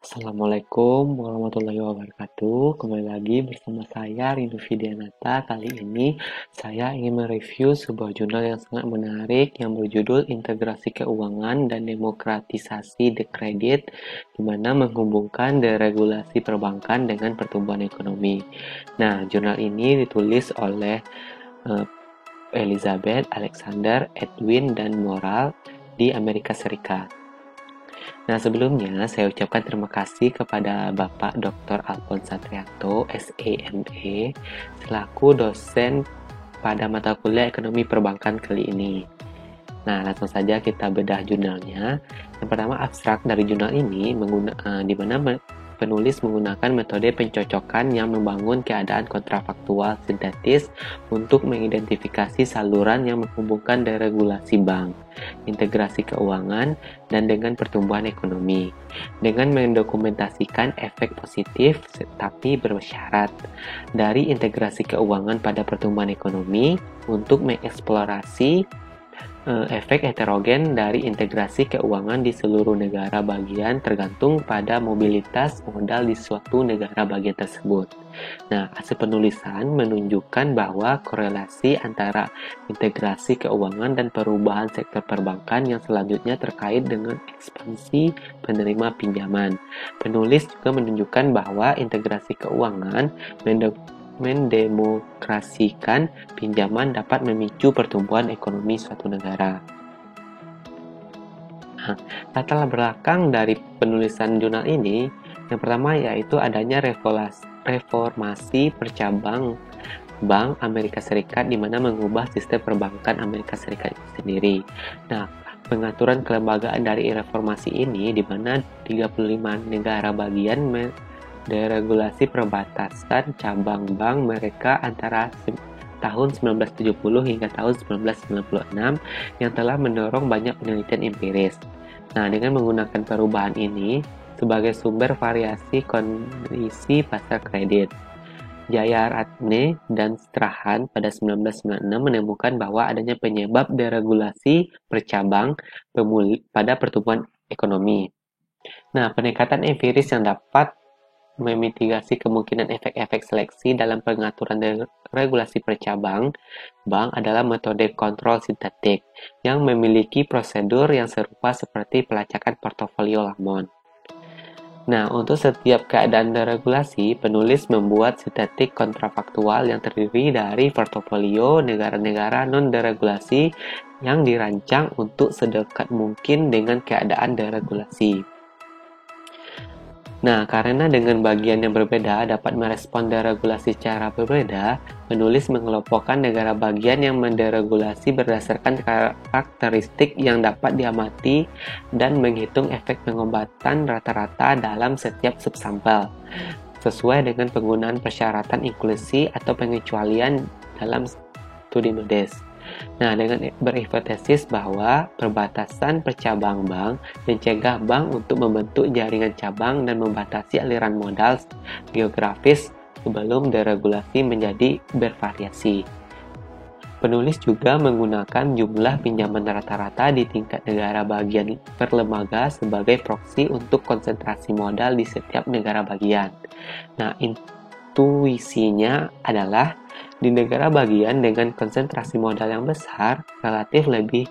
Assalamualaikum warahmatullahi wabarakatuh. Kembali lagi bersama saya Rindu Fidianata. Kali ini saya ingin mereview sebuah jurnal yang sangat menarik yang berjudul Integrasi Keuangan dan Demokratisasi The Credit, di mana menghubungkan deregulasi perbankan dengan pertumbuhan ekonomi. Nah, jurnal ini ditulis oleh eh, Elizabeth, Alexander, Edwin, dan Moral di Amerika Serikat. Nah, sebelumnya saya ucapkan terima kasih kepada Bapak Dr. Alphonse Satrianto, SEME, selaku dosen pada mata kuliah Ekonomi Perbankan kali ini. Nah, langsung saja kita bedah jurnalnya. Yang pertama, abstrak dari jurnal ini di mana penulis menggunakan metode pencocokan yang membangun keadaan kontrafaktual sintetis untuk mengidentifikasi saluran yang menghubungkan deregulasi bank, integrasi keuangan, dan dengan pertumbuhan ekonomi, dengan mendokumentasikan efek positif tapi bersyarat dari integrasi keuangan pada pertumbuhan ekonomi untuk mengeksplorasi efek heterogen dari integrasi keuangan di seluruh negara bagian tergantung pada mobilitas modal di suatu negara bagian tersebut. Nah, hasil penulisan menunjukkan bahwa korelasi antara integrasi keuangan dan perubahan sektor perbankan yang selanjutnya terkait dengan ekspansi penerima pinjaman. Penulis juga menunjukkan bahwa integrasi keuangan mendemokrasikan pinjaman dapat memicu pertumbuhan ekonomi suatu negara. Nah, latar belakang dari penulisan jurnal ini, yang pertama yaitu adanya reformasi percabang Bank Amerika Serikat di mana mengubah sistem perbankan Amerika Serikat itu sendiri. Nah, pengaturan kelembagaan dari reformasi ini di mana 35 negara bagian deregulasi perbatasan cabang bank mereka antara tahun 1970 hingga tahun 1996 yang telah mendorong banyak penelitian empiris. Nah, dengan menggunakan perubahan ini sebagai sumber variasi kondisi pasar kredit, Jayaratne dan Strahan pada 1996 menemukan bahwa adanya penyebab deregulasi percabang pada pertumbuhan ekonomi. Nah, pendekatan empiris yang dapat memitigasi kemungkinan efek-efek seleksi dalam pengaturan regulasi percabang bank adalah metode kontrol sintetik yang memiliki prosedur yang serupa seperti pelacakan portofolio Lamont. Nah, untuk setiap keadaan deregulasi, penulis membuat sintetik kontrafaktual yang terdiri dari portofolio negara-negara non-deregulasi yang dirancang untuk sedekat mungkin dengan keadaan deregulasi. Nah, karena dengan bagian yang berbeda dapat merespon deregulasi secara berbeda, penulis mengelompokkan negara bagian yang menderegulasi berdasarkan karakteristik yang dapat diamati dan menghitung efek pengobatan rata-rata dalam setiap subsampel, sesuai dengan penggunaan persyaratan inklusi atau pengecualian dalam studi Moody's. Nah, dengan berhipotesis bahwa perbatasan percabang bank mencegah bank untuk membentuk jaringan cabang dan membatasi aliran modal geografis sebelum deregulasi menjadi bervariasi. Penulis juga menggunakan jumlah pinjaman rata-rata di tingkat negara bagian per lembaga sebagai proksi untuk konsentrasi modal di setiap negara bagian. Nah, intuisinya adalah di negara bagian dengan konsentrasi modal yang besar, relatif lebih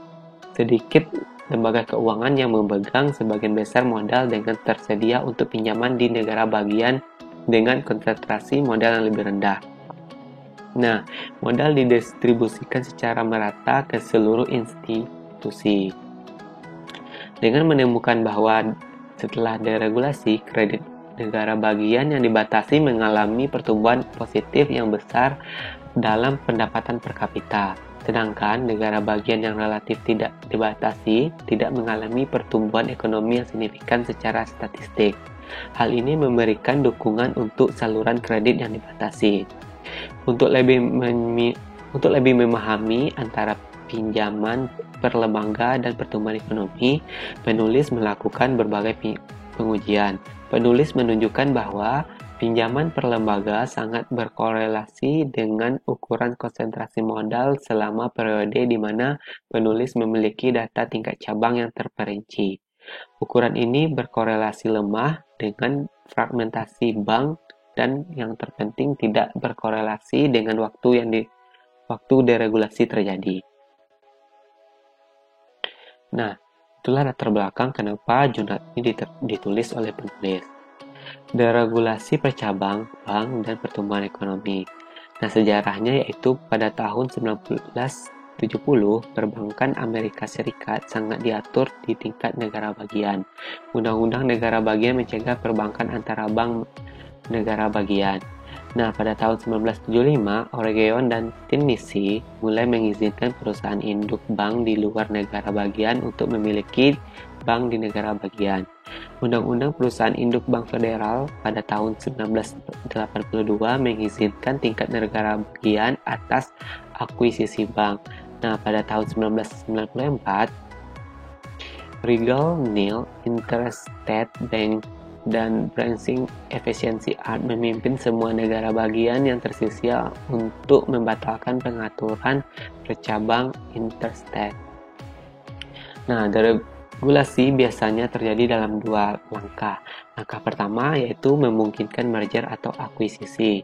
sedikit lembaga keuangan yang memegang sebagian besar modal dengan tersedia untuk pinjaman di negara bagian dengan konsentrasi modal yang lebih rendah. Nah, modal didistribusikan secara merata ke seluruh institusi. Dengan menemukan bahwa setelah deregulasi, kredit negara bagian yang dibatasi mengalami pertumbuhan positif yang besar dalam pendapatan per kapita, sedangkan negara bagian yang relatif tidak dibatasi tidak mengalami pertumbuhan ekonomi yang signifikan secara statistik. Hal ini memberikan dukungan untuk saluran kredit yang dibatasi. Untuk lebih memahami antara pinjaman per lembaga dan pertumbuhan ekonomi, penulis melakukan berbagai pengujian. Penulis menunjukkan bahwa pinjaman per lembaga sangat berkorelasi dengan ukuran konsentrasi modal selama periode di mana penulis memiliki data tingkat cabang yang terperinci. Ukuran ini berkorelasi lemah dengan fragmentasi bank dan yang terpenting tidak berkorelasi dengan waktu deregulasi terjadi. Nah, itulah latar belakang kenapa jurnal ini ditulis oleh penulis. Deregulasi percabang, bank, dan pertumbuhan ekonomi. Nah, sejarahnya yaitu pada tahun 1970, perbankan Amerika Serikat sangat diatur di tingkat negara bagian. Undang-undang negara bagian mencegah perbankan antara bank negara bagian. Nah, pada tahun 1975, Oregon dan Tennessee mulai mengizinkan perusahaan induk bank di luar negara bagian untuk memiliki bank di negara bagian. Undang-undang Perusahaan Induk Bank Federal pada tahun 1982 mengizinkan tingkat negara bagian atas akuisisi bank. Nah, pada tahun 1994, Regal Neal Interstate Bank dan Branching Efficiency Act memimpin semua negara bagian yang tersisa untuk membatalkan pengaturan percabang interstate. Nah, deregulasi biasanya terjadi dalam dua langkah. Langkah pertama yaitu memungkinkan merger atau akuisisi,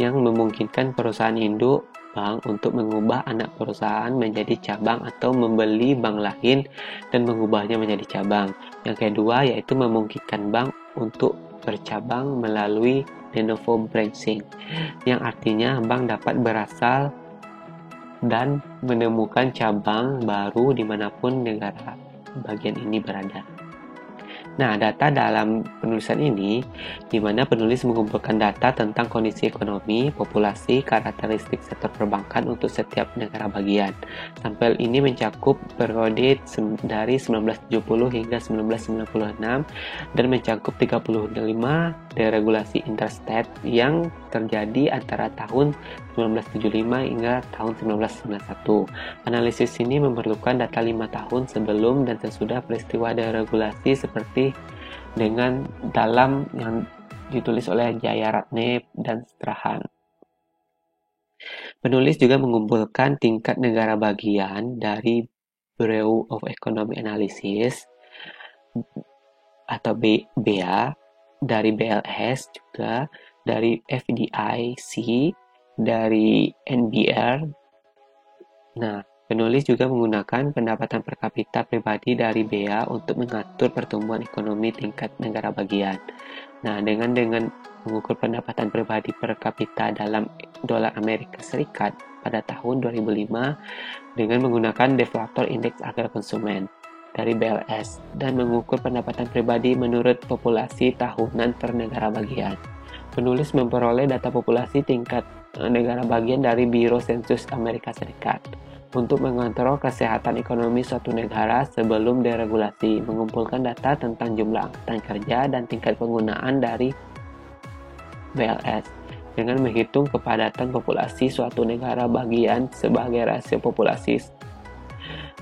yang memungkinkan perusahaan induk bank untuk mengubah anak perusahaan menjadi cabang atau membeli bank lain dan mengubahnya menjadi cabang. Yang kedua yaitu memungkinkan bank untuk bercabang melalui de novo branching, yang artinya bank dapat berasal dan menemukan cabang baru dimanapun negara bagian ini berada. Nah, data dalam penulisan ini, di mana penulis mengumpulkan data tentang kondisi ekonomi, populasi, karakteristik sektor perbankan untuk setiap negara bagian. Sampel ini mencakup periode dari 1970 hingga 1996 dan mencakup 35 deregulasi interstate yang terjadi antara tahun 1975 hingga tahun 1991. Analisis ini memerlukan data 5 tahun sebelum dan sesudah peristiwa deregulasi seperti dengan dalam yang ditulis oleh Jayaratne dan Strahan. Penulis juga mengumpulkan tingkat negara bagian dari Bureau of Economic Analysis atau BEA, dari BLS juga, dari FDIC, dari NBR. Nah, penulis juga menggunakan pendapatan per kapita pribadi dari BEA untuk mengatur pertumbuhan ekonomi tingkat negara bagian. Nah, dengan mengukur pendapatan pribadi per kapita dalam dolar Amerika Serikat pada tahun 2005 dengan menggunakan deflator indeks harga konsumen dari BLS dan mengukur pendapatan pribadi menurut populasi tahunan per negara bagian. Penulis memperoleh data populasi tingkat negara bagian dari Biro Sensus Amerika Serikat untuk mengontrol kesehatan ekonomi suatu negara sebelum deregulasi, mengumpulkan data tentang jumlah angkatan kerja dan tingkat penggunaan dari BLS dengan menghitung kepadatan populasi suatu negara bagian sebagai rasio populasi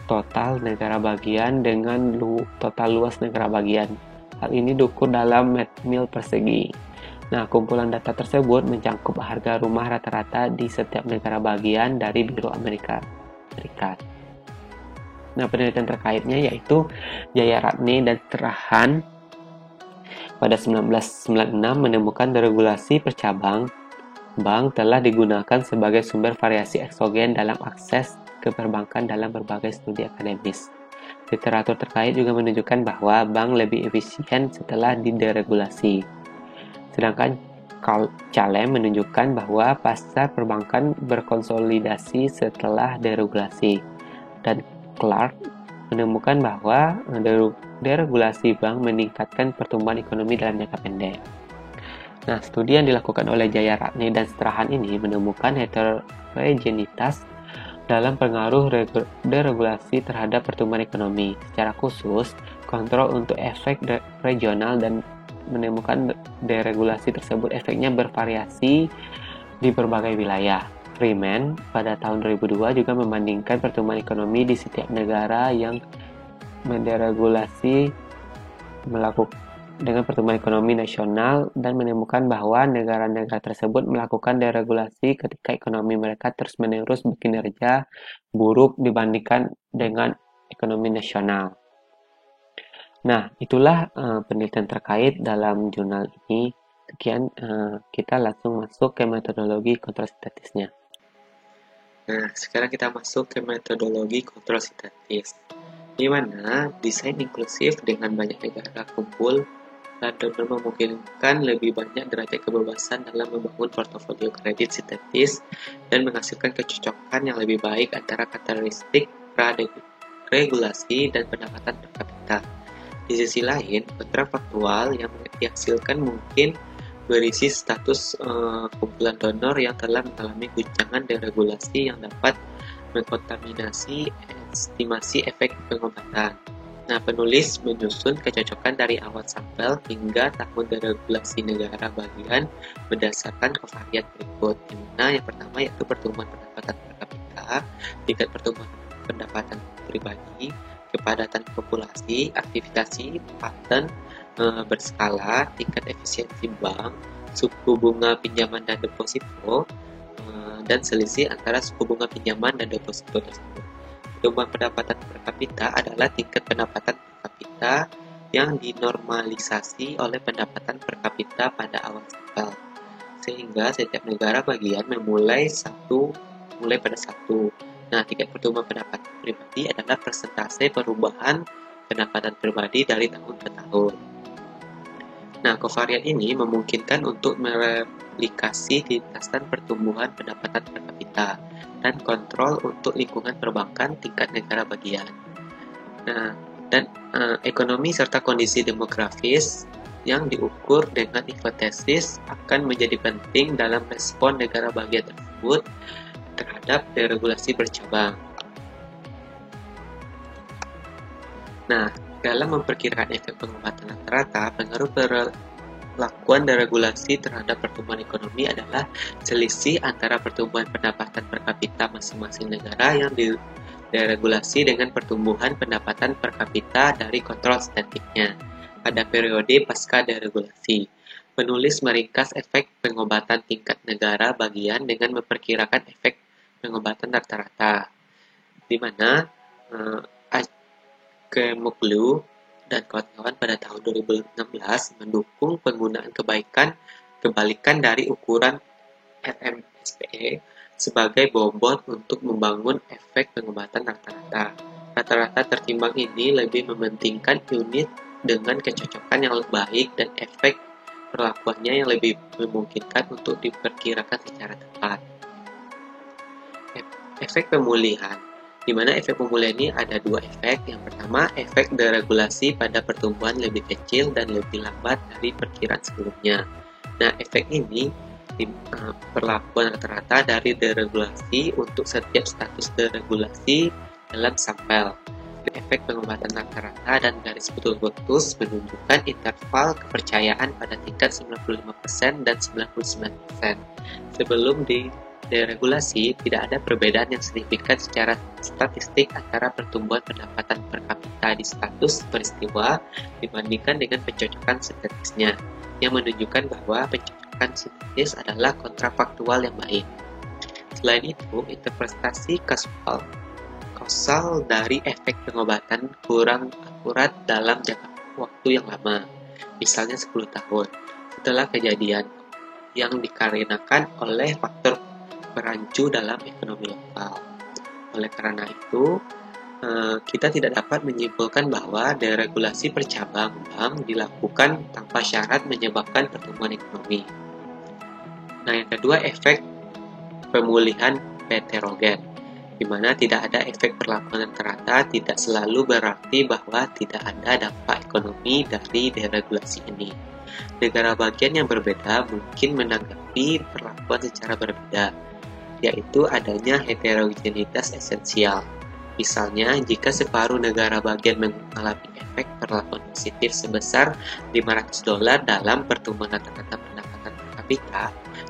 total negara bagian dengan total luas negara bagian. Hal ini diukur dalam mil persegi. Nah, kumpulan data tersebut mencakup harga rumah rata-rata di setiap negara bagian dari Biro Amerika Serikat. Nah, penelitian terkaitnya yaitu Jayaratne dan Strahan pada 1996 menemukan deregulasi percabang bank telah digunakan sebagai sumber variasi eksogen dalam akses ke perbankan dalam berbagai studi akademis. Literatur terkait juga menunjukkan bahwa bank lebih efisien setelah dideregulasi. Sedangkan Calem menunjukkan bahwa pasar perbankan berkonsolidasi setelah deregulasi. Dan Clark menemukan bahwa deregulasi bank meningkatkan pertumbuhan ekonomi dalam jangka pendek. Nah, studi yang dilakukan oleh Jayaratne dan Strahan ini menemukan heterogenitas dalam pengaruh deregulasi terhadap pertumbuhan ekonomi. Secara khusus, kontrol untuk efek regional dan menemukan deregulasi tersebut efeknya bervariasi di berbagai wilayah. Freeman pada tahun 2002 juga membandingkan pertumbuhan ekonomi di setiap negara yang menderegulasi dengan pertumbuhan ekonomi nasional dan menemukan bahwa negara-negara tersebut melakukan deregulasi ketika ekonomi mereka terus-menerus berkinerja buruk dibandingkan dengan ekonomi nasional. Nah, itulah penelitian terkait dalam jurnal ini. Sekian, kita langsung masuk ke metodologi kontrol sintetisnya. Nah, sekarang kita masuk ke metodologi kontrol sintetis, di mana desain inklusif dengan banyak negara kumpul dan donor memungkinkan lebih banyak derajat kebebasan dalam membangun portofolio kredit sintetis dan menghasilkan kecocokan yang lebih baik antara karakteristik pra-regulasi dan pendapatan per kapita. Di sisi lain, kontrafaktual yang dihasilkan mungkin berisi status kumpulan donor yang telah mengalami guncangan deregulasi yang dapat mengkontaminasi estimasi efek pengobatan. Nah, penulis menyusun kecocokan dari awal sampel hingga tahun deregulasi negara bagian berdasarkan kovarian berikut, di mana yang pertama yaitu pertumbuhan pendapatan per kapita, tingkat pertumbuhan pendapatan pribadi, kepadatan populasi, aktivitas pattern berskala, tingkat efisiensi bank, suku bunga pinjaman dan deposito, dan selisih antara suku bunga pinjaman dan deposito tersebut. Pertumbuhan pendapatan per kapita adalah tingkat pendapatan per kapita yang dinormalisasi oleh pendapatan per kapita pada awal sampel, sehingga setiap negara bagian mulai pada satu. Nah, tingkat pertumbuhan pendapatan pribadi adalah persentase perubahan pendapatan pribadi dari tahun ke tahun. Nah, kovarian ini memungkinkan untuk mereplikasi lintasan pertumbuhan pendapatan per kapita dan kontrol untuk lingkungan perbankan tingkat negara bagian. Nah, dan ekonomi serta kondisi demografis yang diukur dengan hipotesis akan menjadi penting dalam respon negara bagian tersebut terhadap deregulasi bercabang. Nah, dalam memperkirakan efek pengobatan rata-rata, pengaruh perlakuan deregulasi terhadap pertumbuhan ekonomi adalah selisih antara pertumbuhan pendapatan per kapita masing-masing negara yang diregulasi dengan pertumbuhan pendapatan per kapita dari kontrol sintetiknya pada periode pasca deregulasi. Penulis meringkas efek pengobatan tingkat negara bagian dengan memperkirakan efek pengobatan rata-rata, di mana Acemoglu dan kawan-kawan pada tahun 2016 mendukung penggunaan kebalikan dari ukuran RMSPE sebagai bobot untuk membangun efek pengobatan rata-rata. Rata-rata tertimbang ini lebih mementingkan unit dengan kecocokan yang lebih baik dan efek perlakuannya yang lebih memungkinkan untuk diperkirakan secara tepat. Efek pemulihan, di mana efek pemulihan ini ada dua efek. Yang pertama, efek deregulasi pada pertumbuhan lebih kecil dan lebih lambat dari perkiraan sebelumnya. Nah, efek ini perlakuan rata-rata dari deregulasi untuk setiap status deregulasi dalam sampel. Efek pengobatan rata-rata dan garis putus menunjukkan interval kepercayaan pada tingkat 95% dan 99%. Sebelum deregulasi, tidak ada perbedaan yang signifikan secara statistik antara pertumbuhan pendapatan per kapita di status peristiwa dibandingkan dengan pencocokan sintetisnya, yang menunjukkan bahwa pencocokan sintetis adalah kontrafaktual yang baik. Selain itu, interpretasi kausal dari efek pengobatan kurang akurat dalam jangka waktu yang lama, misalnya 10 tahun, setelah kejadian, yang dikarenakan oleh faktor perancu dalam ekonomi lokal. Oleh karena itu, kita tidak dapat menyimpulkan bahwa deregulasi per cabang bank dilakukan tanpa syarat menyebabkan pertumbuhan ekonomi. Nah, yang kedua, efek pemulihan heterogen, di mana tidak ada efek perlakuan rata-rata tidak selalu berarti bahwa tidak ada dampak ekonomi dari deregulasi ini. Negara bagian yang berbeda mungkin menanggapi perlakuan secara berbeda, yaitu adanya heterogenitas esensial. Misalnya, jika separuh negara bagian mengalami efek perlakuan positif sebesar $500 dalam pertumbuhan rata-rata pendapatan per kapita,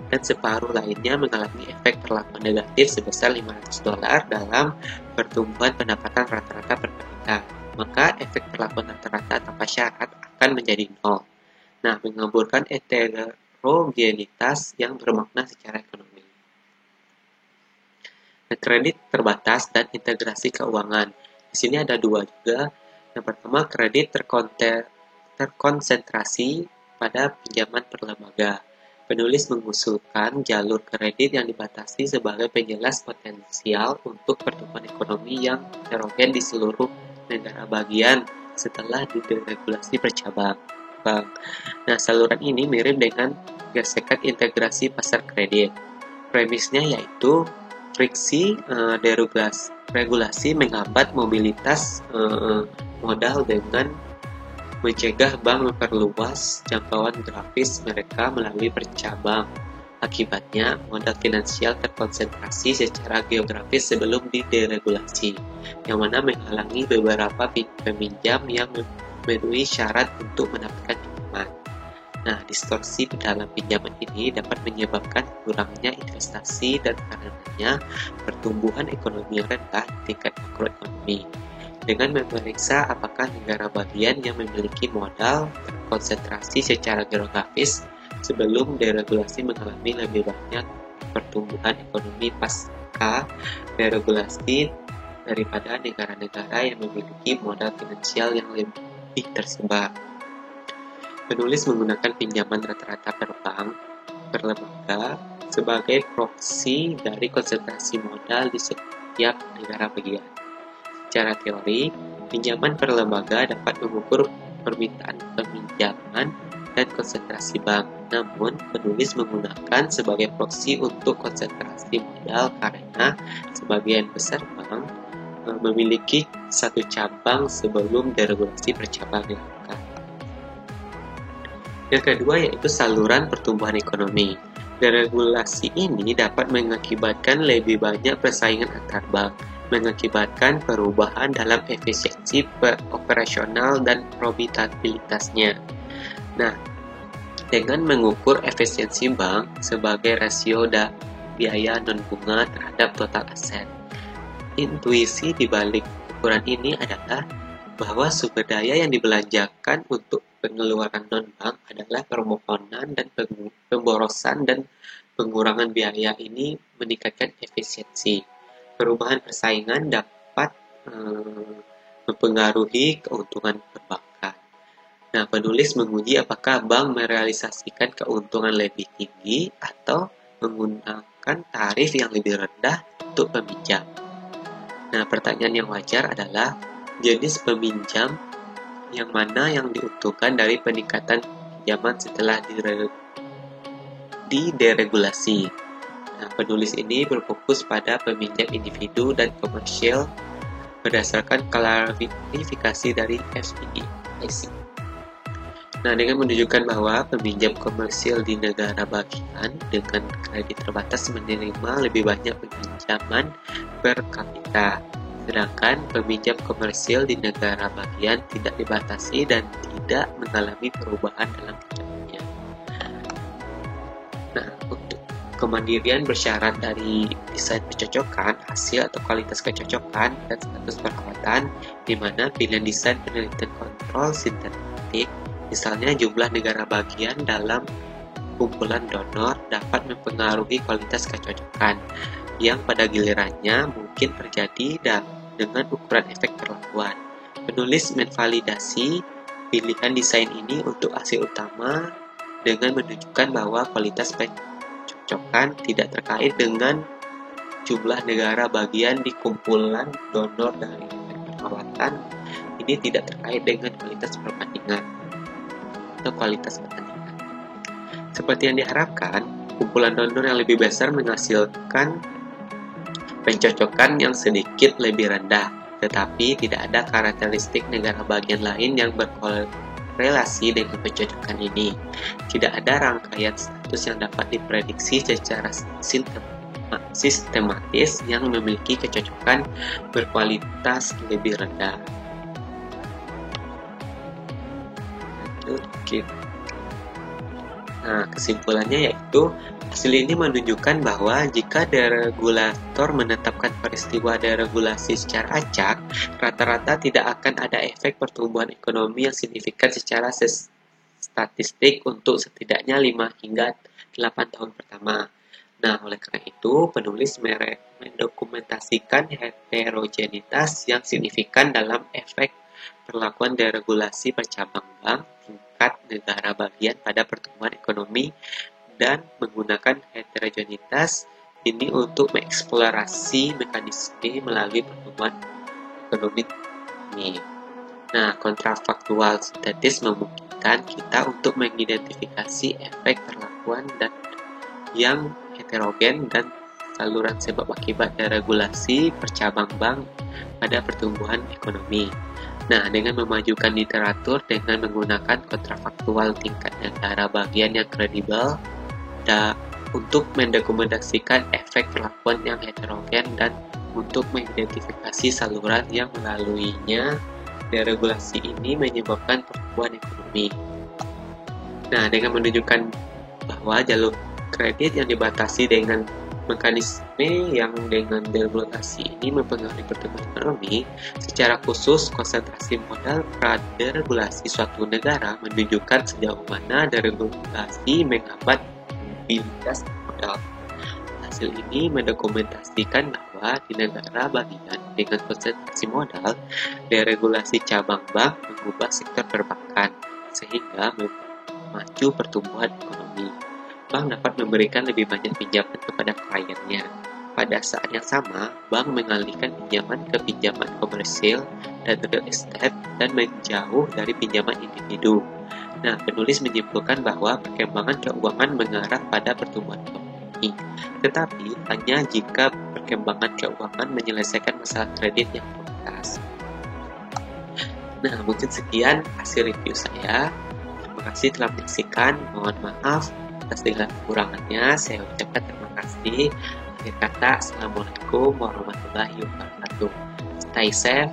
dan separuh lainnya mengalami efek perlakuan negatif sebesar $500 dalam pertumbuhan pendapatan rata-rata per kapita, maka efek perlakuan rata-rata tanpa syarat akan menjadi nol. Nah, mengaburkan heterogenitas yang bermakna secara ekonomi. Kredit terbatas dan integrasi keuangan. Di sini ada dua juga, Yang pertama, kredit terkonsentrasi pada pinjaman per lembaga. Penulis mengusulkan jalur kredit yang dibatasi sebagai penjelas potensial untuk pertumbuhan ekonomi yang heterogen di seluruh negara bagian setelah dideregulasi bercabang. Nah, saluran ini mirip dengan gesekan integrasi pasar kredit. Premisnya yaitu friksi deregulasi menghambat mobilitas modal dengan mencegah bank memperluas jangkauan grafis mereka melalui bercabang. Akibatnya, modal finansial terkonsentrasi secara geografis sebelum dideregulasi, yang mana menghalangi beberapa peminjam yang memenuhi syarat untuk mendapatkan pinjaman. Nah, distorsi dalam pinjaman ini dapat menyebabkan kurangnya investasi dan karenanya pertumbuhan ekonomi rendah di tingkat makroekonomi. Dengan memeriksa apakah negara bagian yang memiliki modal terkonsentrasi secara geografis sebelum deregulasi mengalami lebih banyak pertumbuhan ekonomi pasca deregulasi daripada negara-negara yang memiliki modal finansial yang lebih tersebar. Penulis menggunakan pinjaman rata-rata per bank per lembaga sebagai proksi dari konsentrasi modal di setiap negara bagian. Secara teori, pinjaman per lembaga dapat mengukur permintaan peminjaman dan konsentrasi bank. Namun, penulis menggunakan sebagai proksi untuk konsentrasi modal karena sebagian besar bank memiliki satu cabang sebelum deregulasi bercabang dilakukan. Yang kedua yaitu saluran pertumbuhan ekonomi. Deregulasi ini dapat mengakibatkan lebih banyak persaingan antar bank, mengakibatkan perubahan dalam efisiensi operasional dan profitabilitasnya. Nah, dengan mengukur efisiensi bank sebagai rasio biaya non-bunga terhadap total aset, intuisi di balik ukuran ini adalah bahwa sumber daya yang dibelanjakan untuk pengeluaran non-bank adalah permohonan dan pemborosan, dan pengurangan biaya ini meningkatkan efisiensi. Perubahan persaingan dapat mempengaruhi keuntungan perbankan. Nah, penulis menguji apakah bank merealisasikan keuntungan lebih tinggi atau menggunakan tarif yang lebih rendah untuk peminjam. Nah, pertanyaan yang wajar adalah jenis peminjam yang mana yang diuntungkan dari peningkatan pinjaman setelah dideregulasi. Nah, penulis ini berfokus pada peminjam individu dan komersial berdasarkan klarifikasi dari FDIC. Nah, dengan menunjukkan bahwa peminjam komersial di negara bagian dengan kredit terbatas menerima lebih banyak pinjaman per kapita, sedangkan peminjam komersial di negara bagian tidak dibatasi dan tidak mengalami perubahan dalam pinjamannya. Nah, untuk kemandirian bersyarat dari desain kecocokan, hasil atau kualitas kecocokan, dan status perawatan, di mana pilihan desain penelitian kontrol sintetik, misalnya jumlah negara bagian dalam kumpulan donor, dapat mempengaruhi kualitas kecocokan, yang pada gilirannya mungkin terjadi dengan ukuran efek perlakuan. Penulis menvalidasi pilihan desain ini untuk hasil utama dengan menunjukkan bahwa kualitas pencocokan tidak terkait dengan jumlah negara bagian di kumpulan donor dari efek perawatan. Ini tidak terkait dengan kualitas perbandingan atau kualitas pertandingan. Seperti yang diharapkan, kumpulan donor yang lebih besar menghasilkan pencocokan yang sedikit lebih rendah, tetapi tidak ada karakteristik negara bagian lain yang berkorelasi dengan pencocokan ini. Tidak ada rangkaian status yang dapat diprediksi secara sistematis yang memiliki kecocokan berkualitas lebih rendah. Nah, kesimpulannya yaitu hasil ini menunjukkan bahwa jika deregulator menetapkan peristiwa deregulasi secara acak, rata-rata tidak akan ada efek pertumbuhan ekonomi yang signifikan secara statistik untuk setidaknya 5 hingga 8 tahun pertama. Nah, oleh karena itu, penulis mendokumentasikan heterogenitas yang signifikan dalam efek perlakuan deregulasi percabang bank tingkat negara bagian pada pertumbuhan ekonomi dan menggunakan heterogenitas ini untuk mengeksplorasi mekanisme melalui pertumbuhan ekonomi ini. Nah, kontrafaktual sintetis memungkinkan kita untuk mengidentifikasi efek perlakuan dan yang heterogen dan saluran sebab akibat deregulasi percabang bank pada pertumbuhan ekonomi. Nah, dengan memajukan literatur dengan menggunakan kontrafaktual tingkat negara bagian yang kredibel untuk mendokumentasikan efek perlakuan yang heterogen dan untuk mengidentifikasi saluran yang melaluinya deregulasi ini menyebabkan pertumbuhan ekonomi. Nah, dengan menunjukkan bahwa jalur kredit yang dibatasi dengan mekanisme yang dengan deregulasi ini mempengaruhi pertumbuhan ekonomi, secara khusus konsentrasi modal pada regulasi suatu negara menunjukkan sejauh mana deregulasi menghambat mobilitas modal. Hasil ini mendokumentasikan bahwa di negara bagian dengan konsentrasi modal, deregulasi cabang bank mengubah sektor perbankan, sehingga memacu pertumbuhan ekonomi. Bank dapat memberikan lebih banyak pinjaman kepada kliennya. Pada saat yang sama, bank mengalihkan pinjaman ke pinjaman komersil dan real estate dan menjauh dari pinjaman individu. Nah, penulis menyimpulkan bahwa perkembangan keuangan mengarah pada pertumbuhan ekonomi, tetapi hanya jika perkembangan keuangan menyelesaikan masalah kredit yang tuntas. Nah, mungkin sekian hasil review saya. Terima kasih telah menyaksikan. Mohon maaf atas segala kekurangannya. Saya ucapkan terima kasih. Akhir kata, Assalamualaikum warahmatullahi wabarakatuh. Stay safe,